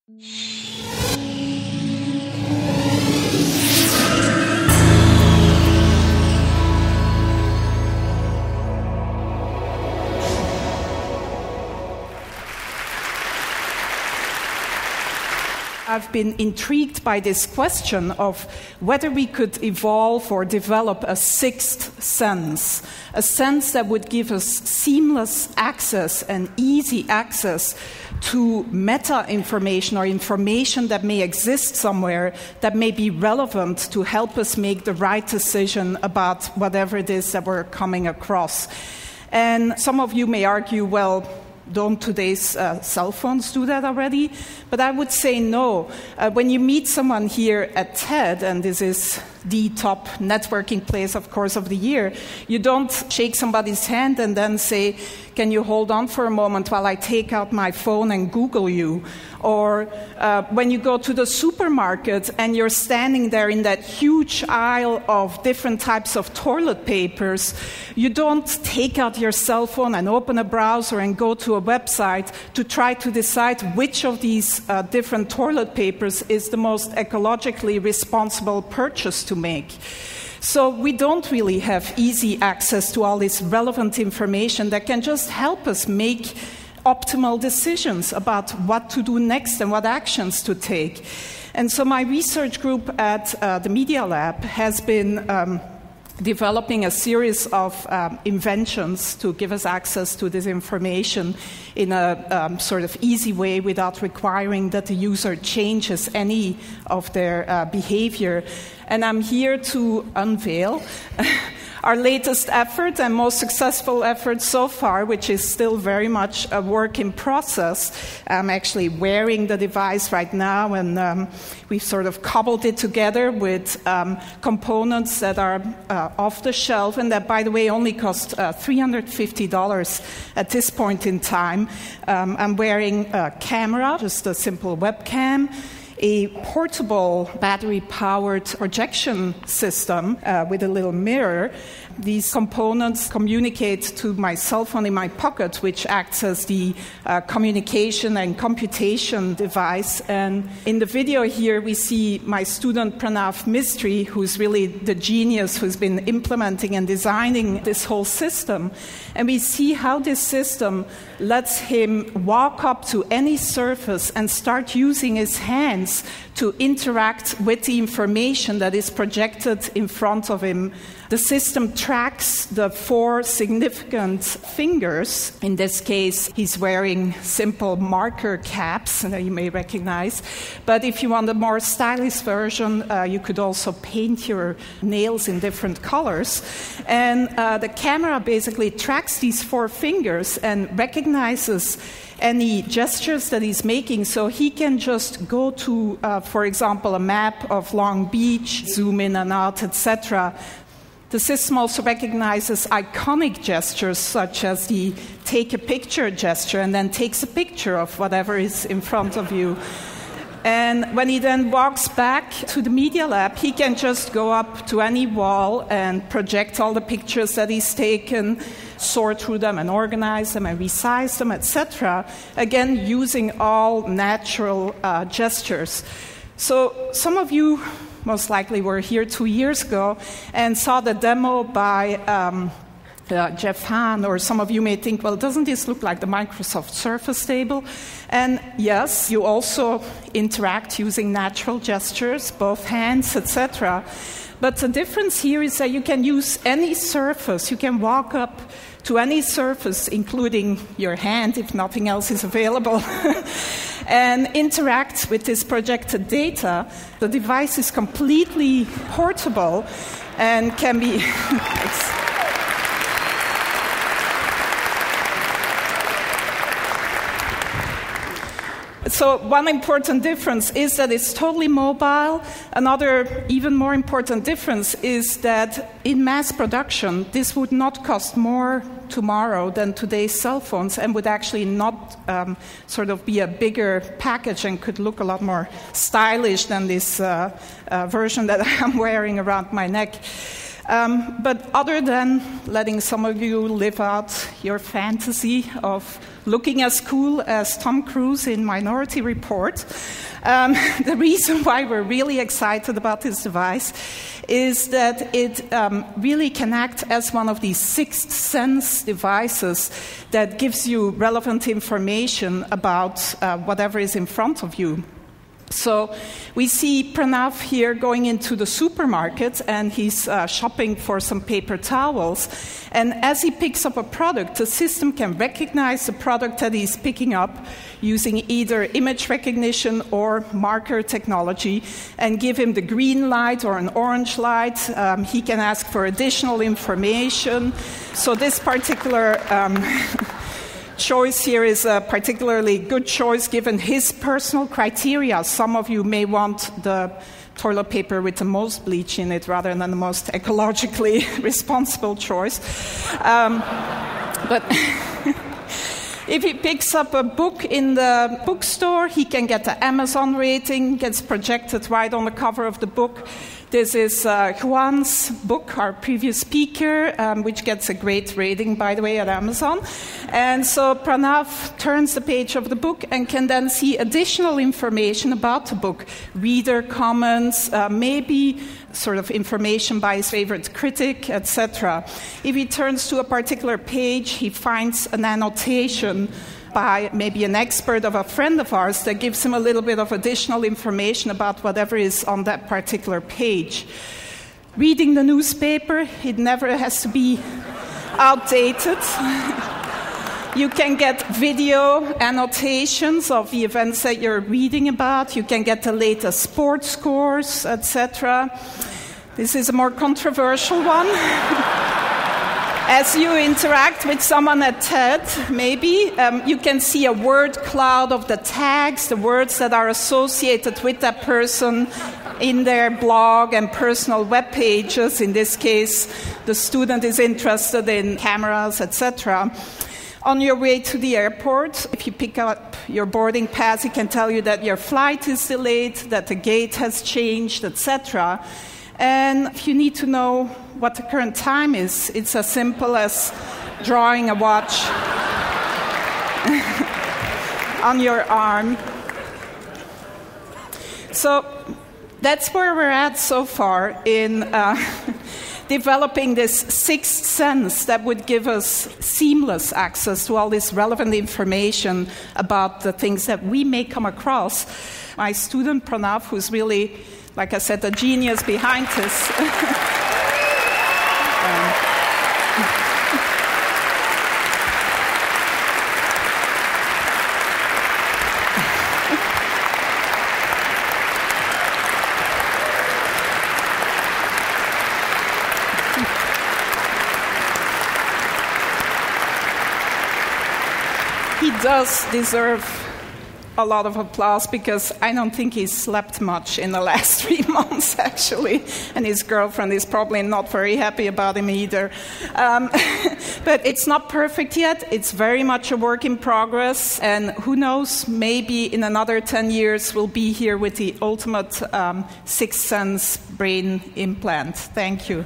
I've been intrigued by this question of whether we could evolve or develop a sixth sense, a sense that would give us seamless access and easy access to meta-information or information that may exist somewhere that may be relevant to help us make the right decision about whatever it is that we're coming across. And some of you may argue, well, don't today's cell phones do that already? But I would say no. When you meet someone here at TED, and this is the top networking place, of course, of the year, you don't shake somebody's hand and then say, can you hold on for a moment while I take out my phone and Google you? Or when you go to the supermarket and you're standing there in that huge aisle of different types of toilet papers, you don't take out your cell phone and open a browser and go to a website to try to decide which of these different toilet papers is the most ecologically responsible purchase to make. So we don't really have easy access to all this relevant information that can just help us make optimal decisions about what to do next and what actions to take. And so my research group at the Media Lab has been developing a series of inventions to give us access to this information in a sort of easy way without requiring that the user changes any of their behavior. And I'm here to unveil our latest effort and most successful effort so far, which is still very much a work in process. I'm actually wearing the device right now, and we've sort of cobbled it together with components that are off the shelf, and that, by the way, only cost $350 at this point in time. I'm wearing a camera, just a simple webcam, a portable battery-powered projection system with a little mirror. These components communicate to my cell phone in my pocket, which acts as the communication and computation device. And in the video here, we see my student Pranav Mistry, who's really the genius who's been implementing and designing this whole system. And we see how this system lets him walk up to any surface and start using his hands to interact with the information that is projected in front of him. The system tracks the 4 significant fingers. In this case, he's wearing simple marker caps that you may recognize. But if you want a more stylish version, you could also paint your nails in different colors. And the camera basically tracks these 4 fingers and recognizes any gestures that he's making, so he can just go to, for example, a map of Long Beach, zoom in and out, etc. The system also recognizes iconic gestures, such as the take a picture gesture, and then takes a picture of whatever is in front of you. And when he then walks back to the Media Lab, he can just go up to any wall and project all the pictures that he's taken, sort through them and organize them and resize them, etc. Again, using all natural gestures. So some of you most likely were here 2 years ago and saw the demo by Jeff Hahn, or some of you may think, well, doesn't this look like the Microsoft Surface table? And yes, you also interact using natural gestures, both hands, etc. But the difference here is that you can use any surface. You can walk up to any surface, including your hand, if nothing else is available, and interact with this projected data. The device is completely portable and can be... So one important difference is that it's totally mobile. Another even more important difference is that in mass production, this would not cost more tomorrow than today's cell phones, and would actually not sort of be a bigger package and could look a lot more stylish than this version that I'm wearing around my neck. But other than letting some of you live out your fantasy of looking as cool as Tom Cruise in Minority Report. The reason why we're really excited about this device is that it really can act as one of these sixth sense devices that gives you relevant information about whatever is in front of you. So we see Pranav here going into the supermarket, and he's shopping for some paper towels. And as he picks up a product, the system can recognize the product that he's picking up using either image recognition or marker technology and give him the green light or an orange light. He can ask for additional information. So this particular choice here is a particularly good choice given his personal criteria. Some of you may want the toilet paper with the most bleach in it rather than the most ecologically responsible choice. But if he picks up a book in the bookstore, he can get the Amazon rating, gets projected right on the cover of the book. This is Juan's book, our previous speaker, which gets a great rating, by the way, at Amazon. And so Pranav turns the page of the book and can then see additional information about the book, reader comments, maybe sort of information by his favorite critic, etc. If he turns to a particular page, he finds an annotation by maybe an expert of a friend of ours that gives him a little bit of additional information about whatever is on that particular page. Reading the newspaper, it never has to be outdated. You can get video annotations of the events that you're reading about. You can get the latest sports scores, etc. This is a more controversial one. As you interact with someone at TED, maybe, you can see a word cloud of the tags, the words that are associated with that person in their blog and personal web pages. In this case, the student is interested in cameras, etc. On your way to the airport, if you pick up your boarding pass, it can tell you that your flight is delayed, that the gate has changed, etc. And if you need to know what the current time is, it's as simple as drawing a watch on your arm. So that's where we're at so far in developing this sixth sense that would give us seamless access to all this relevant information about the things that we may come across. My student Pranav, who's really, like I said, the genius behind this. He does deserve a lot of applause because I don't think he's slept much in the last 3 months, actually. And his girlfriend is probably not very happy about him either. But it's not perfect yet. It's very much a work in progress. And who knows, maybe in another 10 years we'll be here with the ultimate sixth sense brain implant. Thank you.